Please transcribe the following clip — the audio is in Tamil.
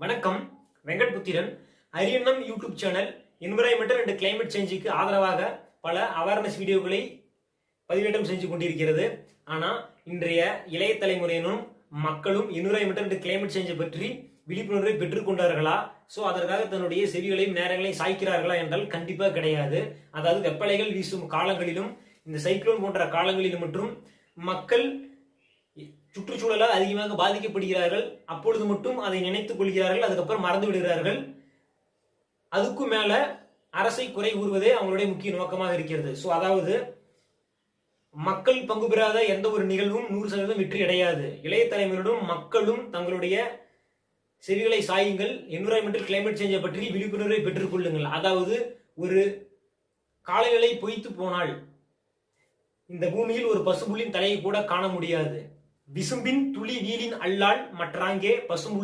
வணக்கம். Venkat Puthiran. Ariyannam YouTube channel environmental and climate சேஞ்சுக்கு ஆதரவாக பல அவேர்னஸ் வீடியோக்களை பதிவேற்றம் செஞ்சு கொண்டிருக்கிறது. ஆனால் இன்றைய இளைய தலைமுறையினரும் மக்களும் என்விரான்மெண்டல் அண்ட் கிளைமேட் சேஞ்சை பற்றி விழிப்புணர்வை பெற்றுக்கொண்டார்களா? ஸோ அதற்காக தன்னுடைய செவிகளையும் நேரங்களையும் சாய்க்கிறார்களா என்றால் கண்டிப்பாக கிடையாது. அதாவது வெப்பலைகள் வீசும் காலங்களிலும் இந்த சைக்ளோன் போன்ற காலங்களிலும் மற்றும் மக்கள் சுற்றுச்சூழலால் அதிகமாக பாதிக்கப்படுகிறார்கள். அப்பொழுது மட்டும் அதை நினைத்துக் கொள்கிறார்கள், அதுக்கப்புறம் மறந்து விடுகிறார்கள். அதுக்கும் மேல அரசை குறை கூறுவதே அவங்களுடைய முக்கிய நோக்கமாக இருக்கிறது. ஸோ அதாவது மக்கள் பங்கு பெறாத எந்த ஒரு நிகழ்வும் 100% வெற்றி அடையாது. இளைய தலைமுறையினரும் மக்களும் தங்களுடைய செவிகளை சாயுங்கள். என்விரான்மெண்டல் கிளைமேட் சேஞ்சை பற்றி விழிப்புணர்வை பெற்றுக் கொள்ளுங்கள். அதாவது ஒரு காலநிலை பொய்த்து போனால் இந்த பூமியில் ஒரு பசும்புள்ளின் தலையை கூட காண முடியாது. விசும்பின் துளி வீலின் அல்லால் மற்றாங்கே பசும்புள்ளி